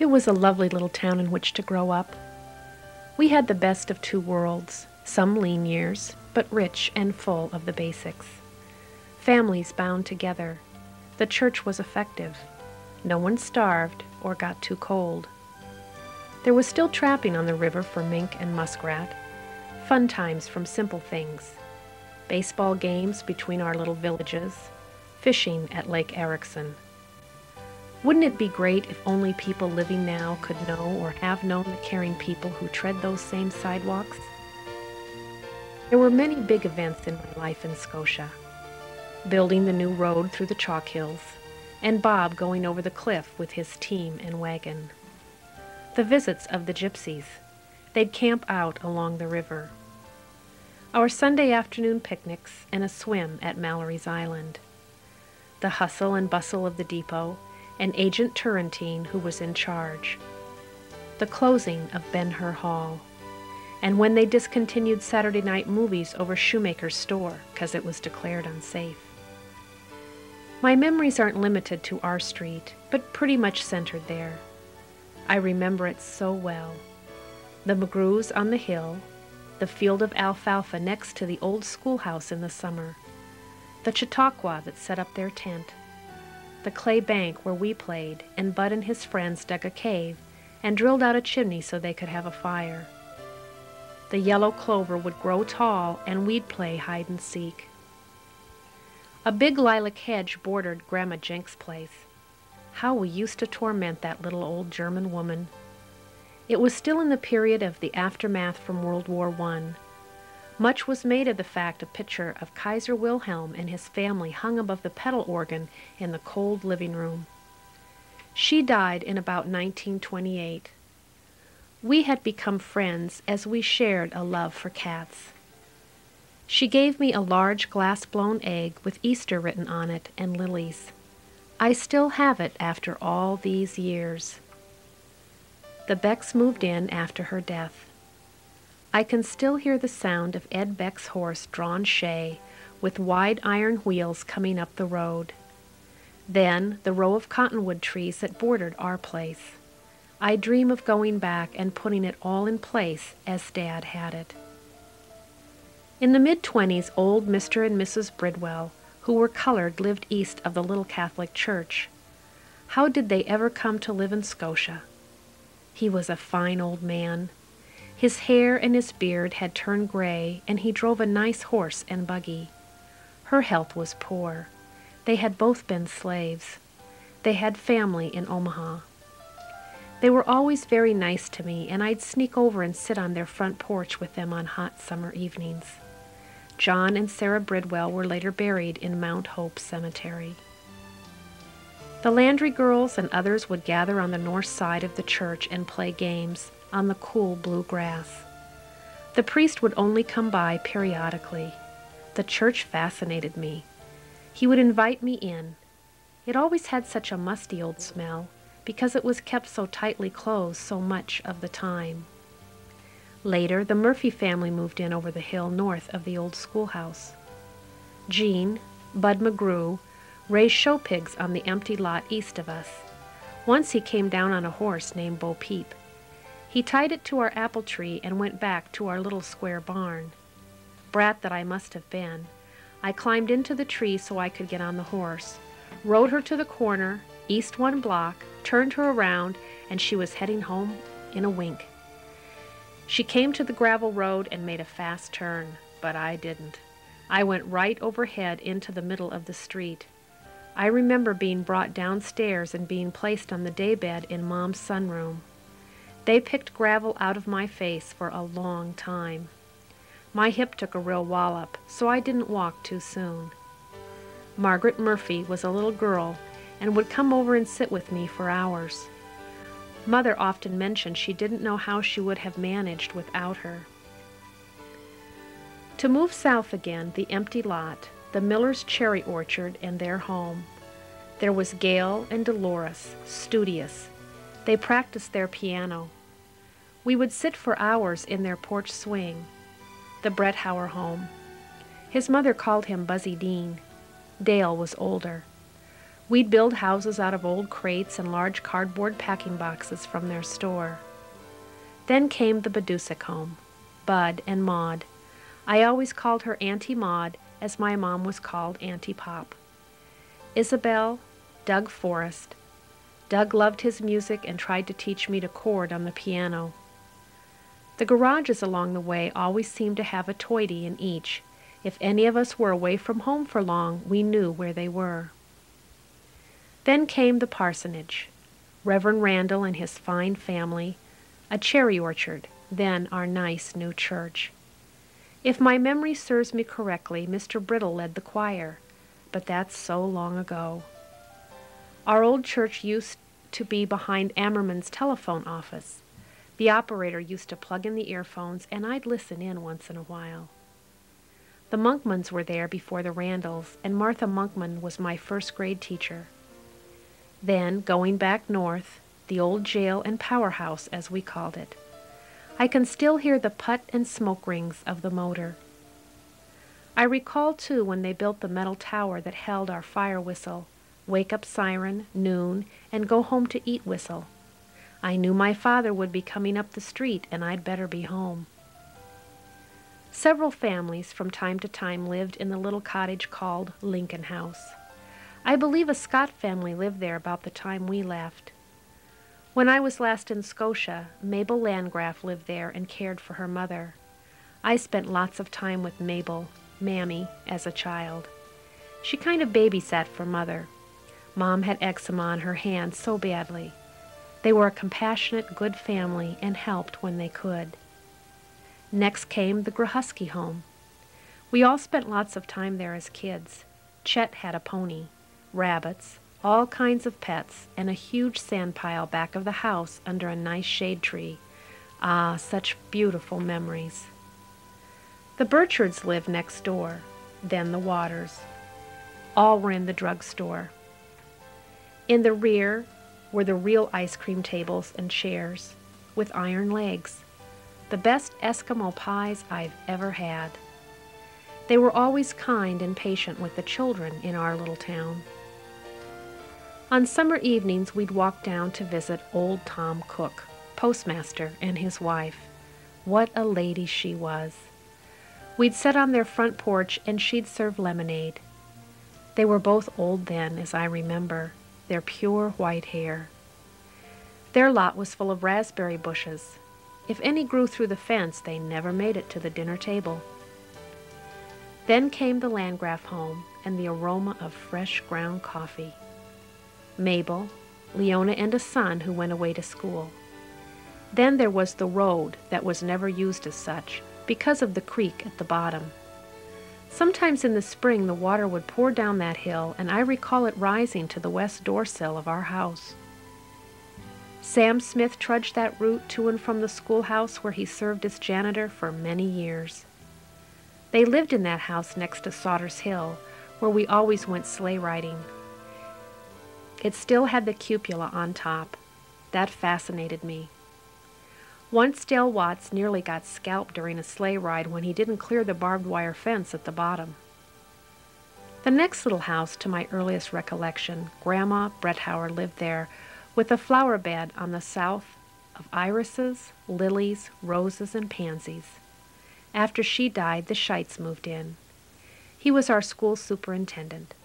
It was a lovely little town in which to grow up. We had the best of two worlds, some lean years, but rich and full of the basics. Families bound together. The church was effective. No one starved or got too cold. There was still trapping on the river for mink and muskrat, fun times from simple things, baseball games between our little villages, fishing at Lake Erickson. Wouldn't it be great if only people living now could know or have known the caring people who tread those same sidewalks? There were many big events in my life in Scotia. Building the new road through the chalk hills, and Bob going over the cliff with his team and wagon. The visits of the gypsies. They'd camp out along the river. Our Sunday afternoon picnics and a swim at Mallory's Island. The hustle and bustle of the depot, and Agent Turrentine who was in charge. The closing of Ben-Hur Hall. And when they discontinued Saturday night movies over Shoemaker's store because it was declared unsafe. My memories aren't limited to our street, but pretty much centered there. I remember it so well. The McGrews on the hill, the field of alfalfa next to the old schoolhouse in the summer, the Chautauqua that set up their tent, the clay bank where we played, and Bud and his friends dug a cave and drilled out a chimney so they could have a fire. The yellow clover would grow tall, and we'd play hide and seek. A big lilac hedge bordered Grandma Jenks' place. How we used to torment that little old German woman. It was still in the period of the aftermath from World War I. Much was made of the fact a picture of Kaiser Wilhelm and his family hung above the pedal organ in the cold living room. She died in about 1928. We had become friends as we shared a love for cats. She gave me a large glass-blown egg with Easter written on it and lilies. I still have it after all these years. The Becks moved in after her death. I can still hear the sound of Ed Beck's horse drawn shay with wide iron wheels coming up the road. Then the row of cottonwood trees that bordered our place. I dream of going back and putting it all in place as Dad had it. In the mid-20s, old Mr. and Mrs. Bridwell, who were colored, lived east of the little Catholic church. How did they ever come to live in Scotia? He was a fine old man. His hair and his beard had turned gray, and he drove a nice horse and buggy. Her health was poor. They had both been slaves. They had family in Omaha. They were always very nice to me, and I'd sneak over and sit on their front porch with them on hot summer evenings. John and Sarah Bridwell were later buried in Mount Hope Cemetery. The Landry girls and others would gather on the north side of the church and play games on the cool blue grass. The priest would only come by periodically. The church fascinated me. He would invite me in. It always had such a musty old smell, because it was kept so tightly closed so much of the time. Later, the Murphy family moved in over the hill north of the old schoolhouse. Jean, Bud McGrew, raised show pigs on the empty lot east of us. Once he came down on a horse named Bo Peep. He tied it to our apple tree and went back to our little square barn. Brat that I must have been, I climbed into the tree so I could get on the horse, rode her to the corner, east one block, turned her around, and she was heading home in a wink. She came to the gravel road and made a fast turn, but I didn't. I went right overhead into the middle of the street. I remember being brought downstairs and being placed on the daybed in Mom's sunroom. They picked gravel out of my face for a long time. My hip took a real wallop, so I didn't walk too soon. Margaret Murphy was a little girl and would come over and sit with me for hours. Mother often mentioned she didn't know how she would have managed without her. To move south again, the empty lot, the Miller's cherry orchard, and their home. There was Gail and Dolores, studious. They practiced their piano. We would sit for hours in their porch swing. The Bretthauer home. His mother called him Buzzy Dean. Dale was older. We'd build houses out of old crates and large cardboard packing boxes from their store. Then came the Badusic home, Bud and Maud. I always called her Auntie Maud, as my mom was called Auntie Pop. Isabel, Doug Forrest. Doug loved his music and tried to teach me to chord on the piano. The garages along the way always seemed to have a toity in each. If any of us were away from home for long, we knew where they were. Then came the parsonage, Reverend Randall and his fine family, a cherry orchard, then our nice new church. If my memory serves me correctly, Mr. Brittle led the choir, but that's so long ago. Our old church used to be behind Ammerman's telephone office. The operator used to plug in the earphones, and I'd listen in once in a while. The Monkmans were there before the Randalls, and Martha Monkman was my first grade teacher. Then, going back north, the old jail and powerhouse, as we called it. I can still hear the putt and smoke rings of the motor. I recall, too, when they built the metal tower that held our fire whistle, wake up siren, noon, and go home to eat whistle. I knew my father would be coming up the street, and I'd better be home. Several families from time to time lived in the little cottage called Lincoln House. I believe a Scott family lived there about the time we left. When I was last in Scotia, Mabel Landgraf lived there and cared for her mother. I spent lots of time with Mabel, Mammy, as a child. She kind of babysat for Mother. Mom had eczema on her hands so badly. They were a compassionate, good family and helped when they could. Next came the Grahusky home. We all spent lots of time there as kids. Chet had a pony, rabbits, all kinds of pets, and a huge sand pile back of the house under a nice shade tree. Ah, such beautiful memories. The Burchards lived next door, then the Waters. All were in the drugstore. In the rear were the real ice cream tables and chairs, with iron legs. The best Eskimo pies I've ever had. They were always kind and patient with the children in our little town. On summer evenings, we'd walk down to visit old Tom Cook, postmaster, and his wife. What a lady she was. We'd sit on their front porch, and she'd serve lemonade. They were both old then, as I remember, their pure white hair. Their lot was full of raspberry bushes. If any grew through the fence, they never made it to the dinner table. Then came the Landgraf home and the aroma of fresh ground coffee. Mabel, Leona, and a son who went away to school. Then there was the road that was never used as such because of the creek at the bottom. Sometimes in the spring the water would pour down that hill, and I recall it rising to the west door sill of our house. Sam Smith trudged that route to and from the schoolhouse where he served as janitor for many years. They lived in that house next to Sauter's Hill, where we always went sleigh riding. It still had the cupola on top. That fascinated me. Once Dale Watts nearly got scalped during a sleigh ride when he didn't clear the barbed wire fence at the bottom. The next little house to my earliest recollection, Grandma Bretthauer lived there, with a flower bed on the south of irises, lilies, roses, and pansies. After she died, the Scheitz moved in. He was our school superintendent.